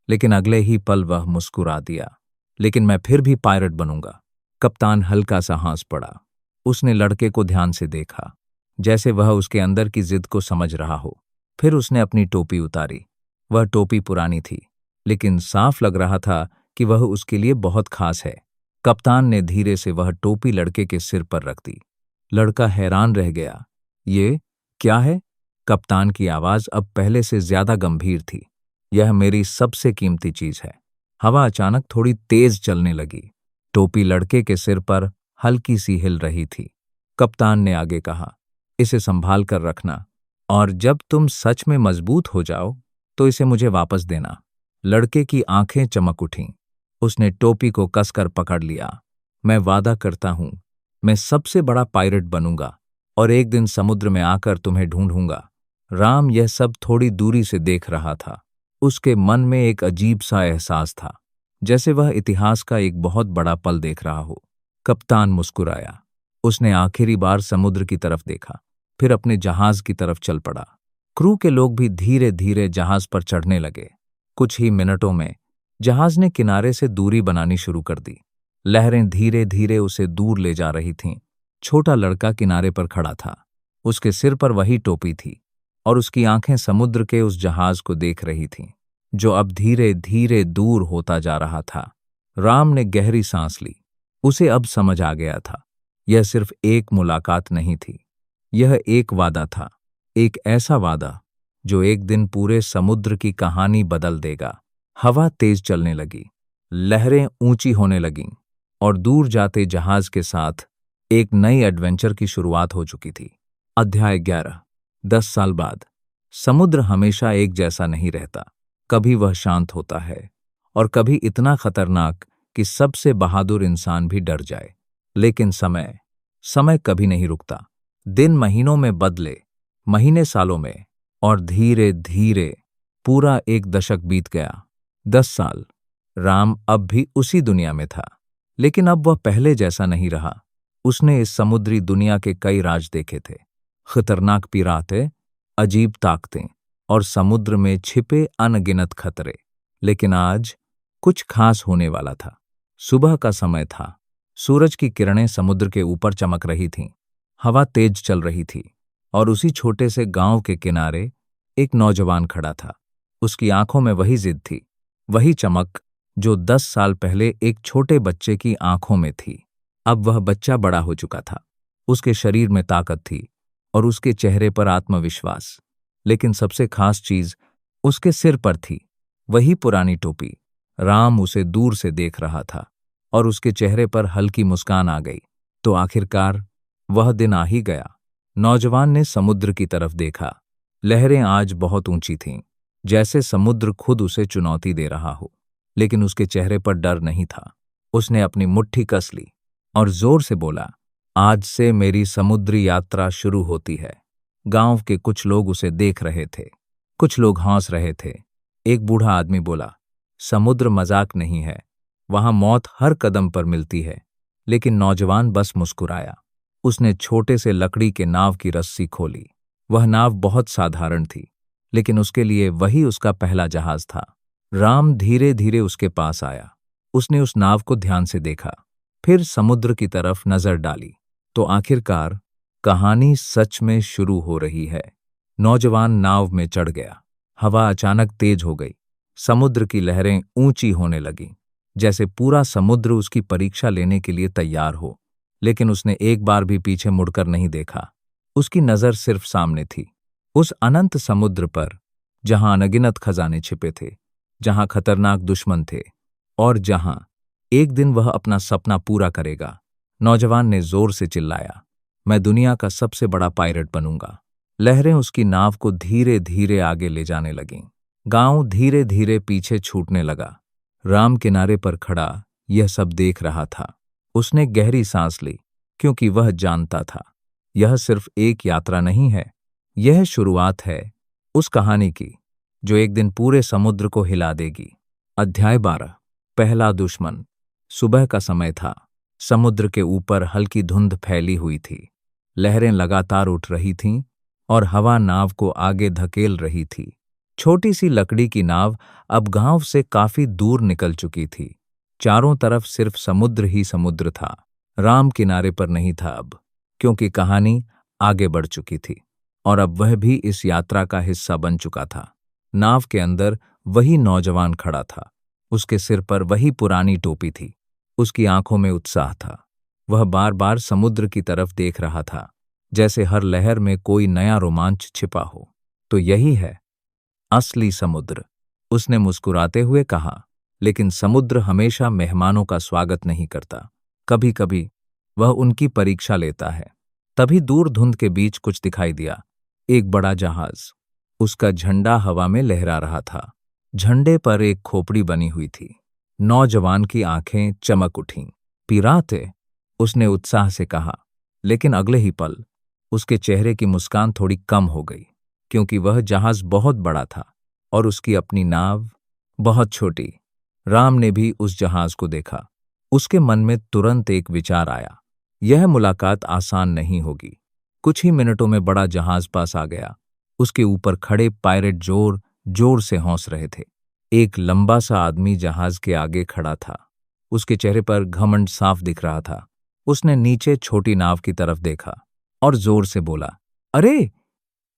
लेकिन अगले ही पल वह मुस्कुरा दिया। लेकिन मैं फिर भी पायलट बनूंगा। कप्तान हल्का सा हंस पड़ा। उसने लड़के को ध्यान से देखा, जैसे वह उसके अंदर की जिद को समझ रहा हो। फिर उसने अपनी टोपी उतारी। वह टोपी पुरानी थी, लेकिन साफ लग रहा था कि वह उसके लिए बहुत खास है। कप्तान ने धीरे से वह टोपी लड़के के सिर पर रख दी। लड़का हैरान रह गया। ये क्या है? कप्तान की आवाज अब पहले से ज्यादा गंभीर थी। यह मेरी सबसे कीमती चीज है। हवा अचानक थोड़ी तेज चलने लगी। टोपी लड़के के सिर पर हल्की सी हिल रही थी। कप्तान ने आगे कहा, इसे संभाल कर रखना, और जब तुम सच में मजबूत हो जाओ तो इसे मुझे वापस देना। लड़के की आंखें चमक उठीं। उसने टोपी को कसकर पकड़ लिया। मैं वादा करता हूं, मैं सबसे बड़ा पायलट बनूंगा और एक दिन समुद्र में आकर तुम्हें ढूंढूंगा। राम यह सब थोड़ी दूरी से देख रहा था। उसके मन में एक अजीब सा एहसास था, जैसे वह इतिहास का एक बहुत बड़ा पल देख रहा हो। कप्तान मुस्कुराया। उसने आखिरी बार समुद्र की तरफ देखा, फिर अपने जहाज की तरफ चल पड़ा। क्रू के लोग भी धीरे धीरे जहाज पर चढ़ने लगे। कुछ ही मिनटों में जहाज ने किनारे से दूरी बनानी शुरू कर दी। लहरें धीरे धीरे उसे दूर ले जा रही थीं। छोटा लड़का किनारे पर खड़ा था। उसके सिर पर वही टोपी थी और उसकी आंखें समुद्र के उस जहाज को देख रही थीं, जो अब धीरे धीरे दूर होता जा रहा था। राम ने गहरी सांस ली। उसे अब समझ आ गया था, यह सिर्फ एक मुलाकात नहीं थी, यह एक वादा था। एक ऐसा वादा जो एक दिन पूरे समुद्र की कहानी बदल देगा। हवा तेज चलने लगी, लहरें ऊंची होने लगीं और दूर जाते जहाज के साथ एक नई एडवेंचर की शुरुआत हो चुकी थी। अध्याय 11। 10 साल बाद। समुद्र हमेशा एक जैसा नहीं रहता। कभी वह शांत होता है और कभी इतना खतरनाक कि सबसे बहादुर इंसान भी डर जाए। लेकिन समय समय कभी नहीं रुकता। दिन महीनों में बदले, महीने सालों में, और धीरे धीरे पूरा एक दशक बीत गया। 10 साल। राम अब भी उसी दुनिया में था, लेकिन अब वह पहले जैसा नहीं रहा। उसने इस समुद्री दुनिया के कई राज देखे थे, खतरनाक पिराते, अजीब ताकतें और समुद्र में छिपे अनगिनत खतरे। लेकिन आज कुछ खास होने वाला था। सुबह का समय था। सूरज की किरणें समुद्र के ऊपर चमक रही थीं। हवा तेज चल रही थी और उसी छोटे से गांव के किनारे एक नौजवान खड़ा था। उसकी आंखों में वही जिद थी, वही चमक जो 10 साल पहले एक छोटे बच्चे की आंखों में थी। अब वह बच्चा बड़ा हो चुका था। उसके शरीर में ताकत थी और उसके चेहरे पर आत्मविश्वास। लेकिन सबसे खास चीज उसके सिर पर थी, वही पुरानी टोपी। राम उसे दूर से देख रहा था और उसके चेहरे पर हल्की मुस्कान आ गई। तो आखिरकार वह दिन आ ही गया। नौजवान ने समुद्र की तरफ देखा। लहरें आज बहुत ऊंची थीं, जैसे समुद्र खुद उसे चुनौती दे रहा हो। लेकिन उसके चेहरे पर डर नहीं था। उसने अपनी मुट्ठी कस ली और जोर से बोला, आज से मेरी समुद्री यात्रा शुरू होती है। गांव के कुछ लोग उसे देख रहे थे, कुछ लोग हंस रहे थे। एक बूढ़ा आदमी बोला, समुद्र मजाक नहीं है, वहां मौत हर कदम पर मिलती है। लेकिन नौजवान बस मुस्कुराया। उसने छोटे से लकड़ी के नाव की रस्सी खोली। वह नाव बहुत साधारण थी, लेकिन उसके लिए वही उसका पहला जहाज था। राम धीरे धीरे उसके पास आया। उसने उस नाव को ध्यान से देखा, फिर समुद्र की तरफ नजर डाली। तो आखिरकार कहानी सच में शुरू हो रही है। नौजवान नाव में चढ़ गया। हवा अचानक तेज हो गई। समुद्र की लहरें ऊंची होने लगीं, जैसे पूरा समुद्र उसकी परीक्षा लेने के लिए तैयार हो। लेकिन उसने एक बार भी पीछे मुड़कर नहीं देखा। उसकी नजर सिर्फ सामने थी, उस अनंत समुद्र पर जहां अनगिनत खजाने छिपे थे, जहां खतरनाक दुश्मन थे और जहां एक दिन वह अपना सपना पूरा करेगा। नौजवान ने जोर से चिल्लाया, मैं दुनिया का सबसे बड़ा पायलट बनूंगा। लहरें उसकी नाव को धीरे धीरे आगे ले जाने लगीं। गांव धीरे धीरे पीछे छूटने लगा। राम किनारे पर खड़ा यह सब देख रहा था। उसने गहरी सांस ली, क्योंकि वह जानता था यह सिर्फ एक यात्रा नहीं है, यह शुरुआत है उस कहानी की जो एक दिन पूरे समुद्र को हिला देगी। अध्याय 12। पहला दुश्मन। सुबह का समय था। समुद्र के ऊपर हल्की धुंध फैली हुई थी। लहरें लगातार उठ रही थीं और हवा नाव को आगे धकेल रही थी। छोटी सी लकड़ी की नाव अब गांव से काफी दूर निकल चुकी थी। चारों तरफ सिर्फ समुद्र ही समुद्र था। राम किनारे पर नहीं था अब, क्योंकि कहानी आगे बढ़ चुकी थी और अब वह भी इस यात्रा का हिस्सा बन चुका था। नाव के अंदर वही नौजवान खड़ा था। उसके सिर पर वही पुरानी टोपी थी। उसकी आंखों में उत्साह था। वह बार बार समुद्र की तरफ देख रहा था, जैसे हर लहर में कोई नया रोमांच छिपा हो। तो यही है असली समुद्र, उसने मुस्कुराते हुए कहा। लेकिन समुद्र हमेशा मेहमानों का स्वागत नहीं करता। कभी कभी वह उनकी परीक्षा लेता है। तभी दूर धुंध के बीच कुछ दिखाई दिया। एक बड़ा जहाज। उसका झंडा हवा में लहरा रहा था। झंडे पर एक खोपड़ी बनी हुई थी। नौजवान की आंखें चमक उठीं। पिराते, उसने उत्साह से कहा। लेकिन अगले ही पल उसके चेहरे की मुस्कान थोड़ी कम हो गई, क्योंकि वह जहाज बहुत बड़ा था और उसकी अपनी नाव बहुत छोटी। राम ने भी उस जहाज को देखा। उसके मन में तुरंत एक विचार आया, यह मुलाकात आसान नहीं होगी। कुछ ही मिनटों में बड़ा जहाज पास आ गया। उसके ऊपर खड़े पायलट जोर जोर से हौंस रहे थे। एक लंबा सा आदमी जहाज के आगे खड़ा था। उसके चेहरे पर घमंड साफ दिख रहा था। उसने नीचे छोटी नाव की तरफ देखा और जोर से बोला, अरे,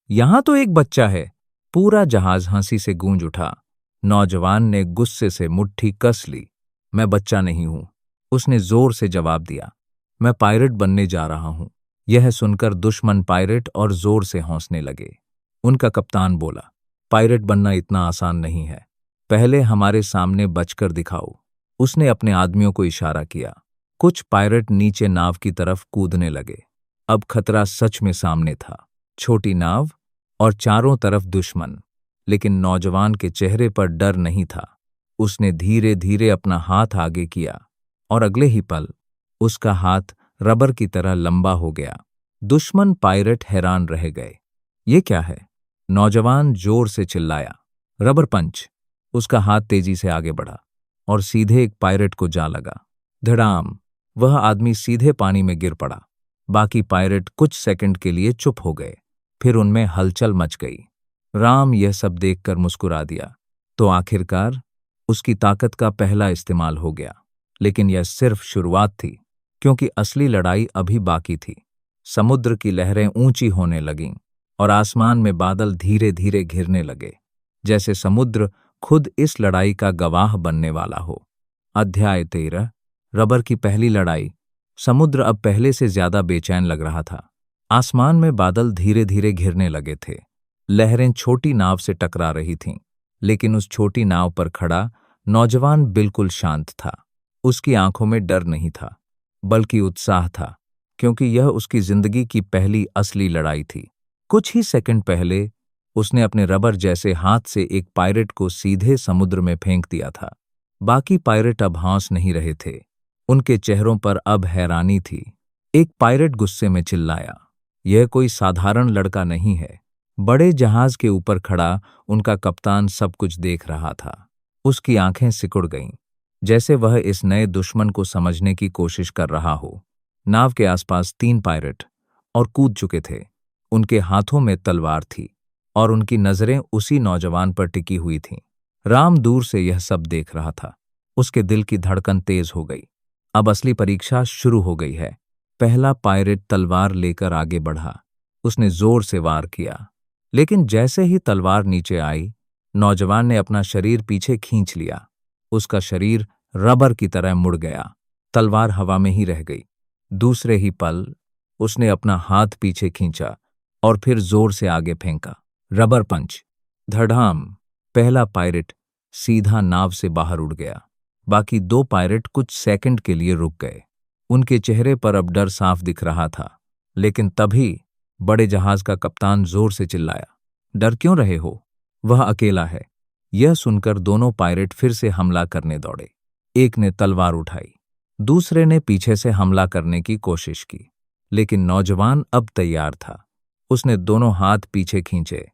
यहां तो एक बच्चा है। पूरा जहाज हंसी से गूंज उठा। नौजवान ने गुस्से से मुट्ठी कस ली। मैं बच्चा नहीं हूं, उसने जोर से जवाब दिया। मैं पायलट बनने जा रहा हूं। यह सुनकर दुश्मन पायलट और जोर से हंसने लगे। उनका कप्तान बोला, पायलट बनना इतना आसान नहीं है। पहले हमारे सामने बचकर दिखाओ। उसने अपने आदमियों को इशारा किया। कुछ पायलट नीचे नाव की तरफ कूदने लगे। अब खतरा सच में सामने था। छोटी नाव और चारों तरफ दुश्मन। लेकिन नौजवान के चेहरे पर डर नहीं था। उसने धीरे धीरे अपना हाथ आगे किया और अगले ही पल उसका हाथ रबर की तरह लंबा हो गया। दुश्मन पायलट हैरान रह गए। ये क्या है? नौजवान जोर से चिल्लाया। रबर पंच। उसका हाथ तेजी से आगे बढ़ा और सीधे एक पायलट को जा लगा। धड़ाम! वह आदमी सीधे पानी में गिर पड़ा। बाकी पायलट कुछ सेकंड के लिए चुप हो गए। फिर उनमें हलचल मच गई। राम यह सब देखकर मुस्कुरा दिया। तो आखिरकार उसकी ताकत का पहला इस्तेमाल हो गया। लेकिन यह सिर्फ शुरुआत थी, क्योंकि असली लड़ाई अभी बाकी थी। समुद्र की लहरें ऊंची होने लगीं और आसमान में बादल धीरे धीरे घिरने लगे, जैसे समुद्र खुद इस लड़ाई का गवाह बनने वाला हो। अध्याय 13। रबर की पहली लड़ाई। समुद्र अब पहले से ज्यादा बेचैन लग रहा था। आसमान में बादल धीरे धीरे घिरने लगे थे। लहरें छोटी नाव से टकरा रही थीं, लेकिन उस छोटी नाव पर खड़ा नौजवान बिल्कुल शांत था। उसकी आंखों में डर नहीं था, बल्कि उत्साह था, क्योंकि यह उसकी जिंदगी की पहली असली लड़ाई थी। कुछ ही सेकंड पहले उसने अपने रबर जैसे हाथ से एक पायलट को सीधे समुद्र में फेंक दिया था। बाकी पायलट अब हंस नहीं रहे थे। उनके चेहरों पर अब हैरानी थी। एक पायलट गुस्से में चिल्लाया, यह कोई साधारण लड़का नहीं है। बड़े जहाज के ऊपर खड़ा उनका कप्तान सब कुछ देख रहा था। उसकी आंखें सिकुड़ गईं, जैसे वह इस नए दुश्मन को समझने की कोशिश कर रहा हो। नाव के आसपास 3 पायलट और कूद चुके थे। उनके हाथों में तलवार थी और उनकी नजरें उसी नौजवान पर टिकी हुई थीं। राम दूर से यह सब देख रहा था। उसके दिल की धड़कन तेज हो गई। अब असली परीक्षा शुरू हो गई है। पहला पायलट तलवार लेकर आगे बढ़ा। उसने जोर से वार किया, लेकिन जैसे ही तलवार नीचे आई, नौजवान ने अपना शरीर पीछे खींच लिया। उसका शरीर रबर की तरह मुड़ गया। तलवार हवा में ही रह गई। दूसरे ही पल उसने अपना हाथ पीछे खींचा और फिर जोर से आगे फेंका। रबर पंच। धड़ाम। पहला पायरेट सीधा नाव से बाहर उड़ गया। बाकी दो पायरेट कुछ सेकंड के लिए रुक गए। उनके चेहरे पर अब डर साफ दिख रहा था। लेकिन तभी बड़े जहाज का कप्तान जोर से चिल्लाया, डर क्यों रहे हो? वह अकेला है। यह सुनकर दोनों पायरेट फिर से हमला करने दौड़े। एक ने तलवार उठाई, दूसरे ने पीछे से हमला करने की कोशिश की। लेकिन नौजवान अब तैयार था। उसने दोनों हाथ पीछे खींचे।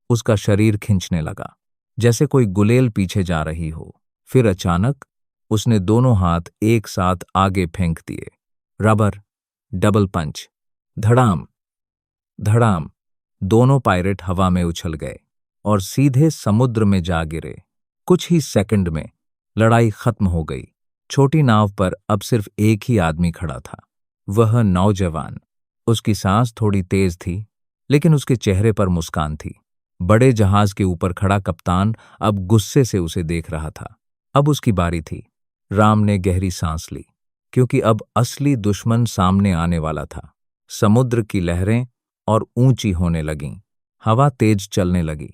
उसका शरीर खिंचने लगा, जैसे कोई गुलेल पीछे जा रही हो। फिर अचानक उसने दोनों हाथ एक साथ आगे फेंक दिए। रबर डबल पंच। धड़ाम धड़ाम। दोनों पायरेट हवा में उछल गए और सीधे समुद्र में जा गिरे। कुछ ही सेकंड में लड़ाई खत्म हो गई। छोटी नाव पर अब सिर्फ एक ही आदमी खड़ा था, वह नौजवान। उसकी सांस थोड़ी तेज थी, लेकिन उसके चेहरे पर मुस्कान थी। बड़े जहाज के ऊपर खड़ा कप्तान अब गुस्से से उसे देख रहा था। अब उसकी बारी थी। राम ने गहरी सांस ली, क्योंकि अब असली दुश्मन सामने आने वाला था। समुद्र की लहरें और ऊंची होने लगीं, हवा तेज चलने लगी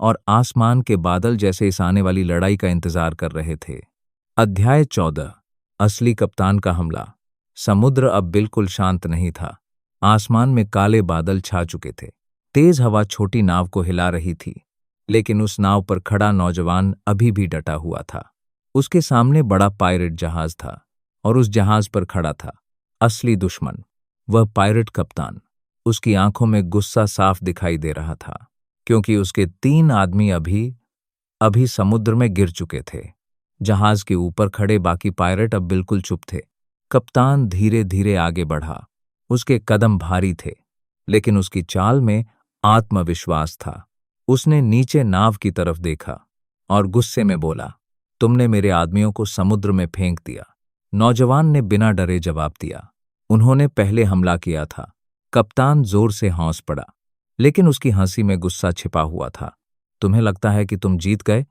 और आसमान के बादल जैसे इस आने वाली लड़ाई का इंतजार कर रहे थे। अध्याय 14। असली कप्तान का हमला। समुद्र अब बिल्कुल शांत नहीं था। आसमान में काले बादल छा चुके थे। तेज हवा छोटी नाव को हिला रही थी, लेकिन उस नाव पर खड़ा नौजवान अभी भी डटा हुआ था। उसके सामने बड़ा पायरेट जहाज था और उस जहाज पर खड़ा था असली दुश्मन, वह पायरेट कप्तान। उसकी आंखों में गुस्सा साफ दिखाई दे रहा था, क्योंकि उसके 3 आदमी अभी अभी समुद्र में गिर चुके थे। जहाज के ऊपर खड़े बाकी पायरेट अब बिल्कुल चुप थे। कप्तान धीरे धीरे आगे बढ़ा। उसके कदम भारी थे, लेकिन उसकी चाल में आत्मविश्वास था। उसने नीचे नाव की तरफ देखा और गुस्से में बोला, तुमने मेरे आदमियों को समुद्र में फेंक दिया। नौजवान ने बिना डरे जवाब दिया, उन्होंने पहले हमला किया था। कप्तान जोर से हंस पड़ा, लेकिन उसकी हंसी में गुस्सा छिपा हुआ था। तुम्हें लगता है कि तुम जीत गए?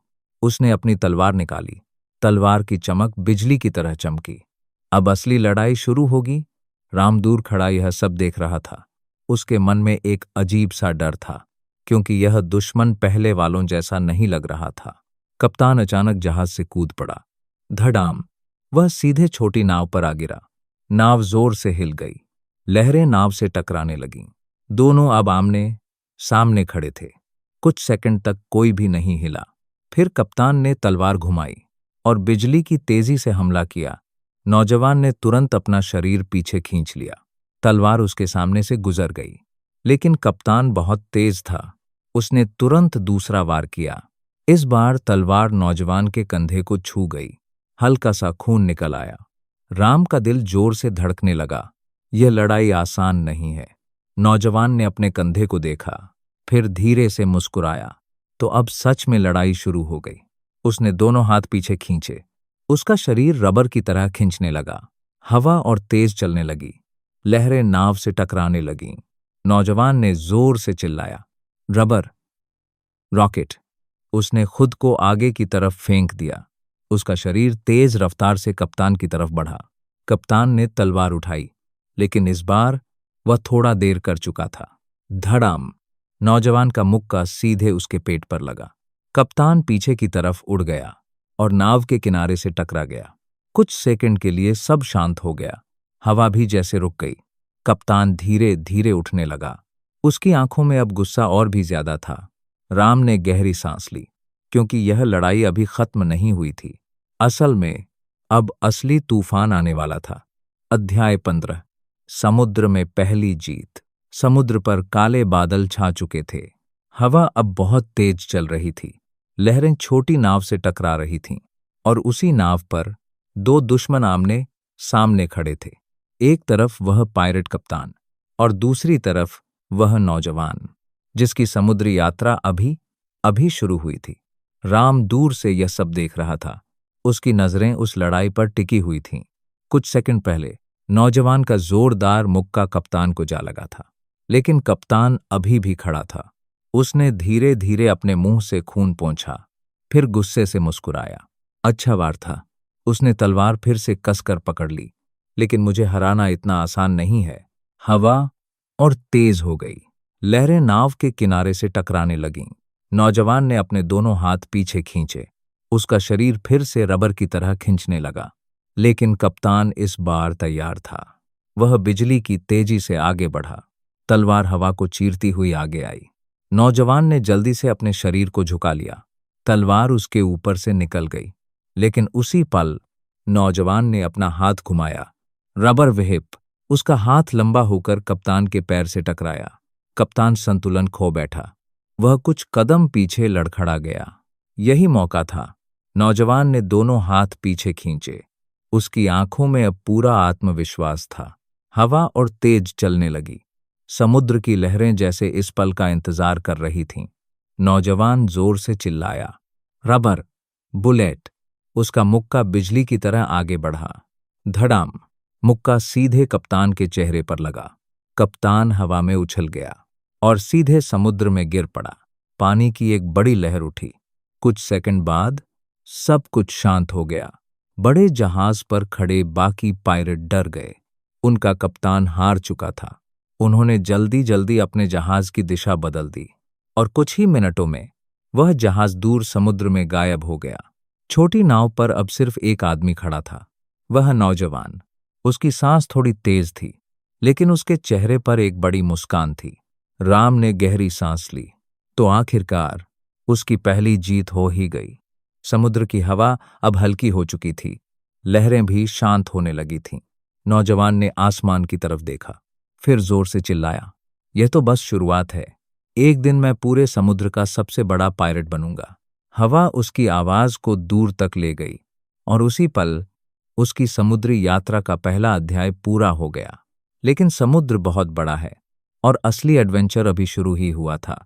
उसने अपनी तलवार निकाली। तलवार की चमक बिजली की तरह चमकी। अब असली लड़ाई शुरू होगी। राम दूर खड़ा यह सब देख रहा था। उसके मन में एक अजीब सा डर था, क्योंकि यह दुश्मन पहले वालों जैसा नहीं लग रहा था। कप्तान अचानक जहाज से कूद पड़ा। धड़ाम। वह सीधे छोटी नाव पर आ गिरा। नाव जोर से हिल गई। लहरें नाव से टकराने लगीं। दोनों अब आमने सामने खड़े थे। कुछ सेकंड तक कोई भी नहीं हिला। फिर कप्तान ने तलवार घुमाई और बिजली की तेजी से हमला किया। नौजवान ने तुरंत अपना शरीर पीछे खींच लिया। तलवार उसके सामने से गुजर गई, लेकिन कप्तान बहुत तेज था। उसने तुरंत दूसरा वार किया। इस बार तलवार नौजवान के कंधे को छू गई। हल्का सा खून निकल आया। राम का दिल जोर से धड़कने लगा। यह लड़ाई आसान नहीं है। नौजवान ने अपने कंधे को देखा, फिर धीरे से मुस्कुराया। तो अब सच में लड़ाई शुरू हो गई। उसने दोनों हाथ पीछे खींचे। उसका शरीर रबर की तरह खिंचने लगा। हवा और तेज चलने लगी। लहरें नाव से टकराने लगीं। नौजवान ने जोर से चिल्लाया, रबर रॉकेट। उसने खुद को आगे की तरफ फेंक दिया। उसका शरीर तेज रफ्तार से कप्तान की तरफ बढ़ा। कप्तान ने तलवार उठाई, लेकिन इस बार वह थोड़ा देर कर चुका था। धड़ाम। नौजवान का मुक्का सीधे उसके पेट पर लगा। कप्तान पीछे की तरफ उड़ गया और नाव के किनारे से टकरा गया। कुछ सेकंड के लिए सब शांत हो गया। हवा भी जैसे रुक गई। कप्तान धीरे धीरे उठने लगा। उसकी आंखों में अब गुस्सा और भी ज्यादा था। राम ने गहरी सांस ली, क्योंकि यह लड़ाई अभी खत्म नहीं हुई थी। असल में अब असली तूफान आने वाला था। अध्याय 15। समुद्र में पहली जीत। समुद्र पर काले बादल छा चुके थे। हवा अब बहुत तेज चल रही थी। लहरें छोटी नाव से टकरा रही थीं और उसी नाव पर 2 दुश्मन आमने सामने खड़े थे। एक तरफ वह पायरेट कप्तान और दूसरी तरफ वह नौजवान, जिसकी समुद्री यात्रा अभी अभी शुरू हुई थी। राम दूर से यह सब देख रहा था। उसकी नजरें उस लड़ाई पर टिकी हुई थीं। कुछ सेकंड पहले नौजवान का जोरदार मुक्का कप्तान को जा लगा था, लेकिन कप्तान अभी भी खड़ा था। उसने धीरे धीरे अपने मुंह से खून पोंछा, फिर गुस्से से मुस्कुराया। अच्छा वार था। उसने तलवार फिर से कसकर पकड़ ली, लेकिन मुझे हराना इतना आसान नहीं है। हवा और तेज हो गई। लहरें नाव के किनारे से टकराने लगीं। नौजवान ने अपने दोनों हाथ पीछे खींचे। उसका शरीर फिर से रबर की तरह खींचने लगा। लेकिन कप्तान इस बार तैयार था। वह बिजली की तेजी से आगे बढ़ा। तलवार हवा को चीरती हुई आगे आई। नौजवान ने जल्दी से अपने शरीर को झुका लिया। तलवार उसके ऊपर से निकल गई। लेकिन उसी पल नौजवान ने अपना हाथ घुमाया। Rubber whip. उसका हाथ लंबा होकर कप्तान के पैर से टकराया। कप्तान संतुलन खो बैठा। वह कुछ कदम पीछे लड़खड़ा गया। यही मौका था। नौजवान ने दोनों हाथ पीछे खींचे। उसकी आंखों में अब पूरा आत्मविश्वास था। हवा और तेज चलने लगी। समुद्र की लहरें जैसे इस पल का इंतजार कर रही थीं। नौजवान जोर से चिल्लाया, रबर, बुलेट। उसका मुक्का बिजली की तरह आगे बढ़ा। धड़ाम। मुक्का सीधे कप्तान के चेहरे पर लगा। कप्तान हवा में उछल गया और सीधे समुद्र में गिर पड़ा। पानी की एक बड़ी लहर उठी। कुछ सेकंड बाद सब कुछ शांत हो गया। बड़े जहाज पर खड़े बाकी पायलट डर गए। उनका कप्तान हार चुका था। उन्होंने जल्दी जल्दी अपने जहाज की दिशा बदल दी और कुछ ही मिनटों में वह जहाज दूर समुद्र में गायब हो गया। छोटी नाव पर अब सिर्फ एक आदमी खड़ा था, वह नौजवान। उसकी सांस थोड़ी तेज थी, लेकिन उसके चेहरे पर एक बड़ी मुस्कान थी। राम ने गहरी सांस ली। तो आखिरकार उसकी पहली जीत हो ही गई। समुद्र की हवा अब हल्की हो चुकी थी। लहरें भी शांत होने लगी थीं। नौजवान ने आसमान की तरफ देखा, फिर जोर से चिल्लाया, यह तो बस शुरुआत है। एक दिन मैं पूरे समुद्र का सबसे बड़ा पायलट बनूंगा। हवा उसकी आवाज को दूर तक ले गई और उसी पल उसकी समुद्री यात्रा का पहला अध्याय पूरा हो गया। लेकिन समुद्र बहुत बड़ा है और असली एडवेंचर अभी शुरू ही हुआ था।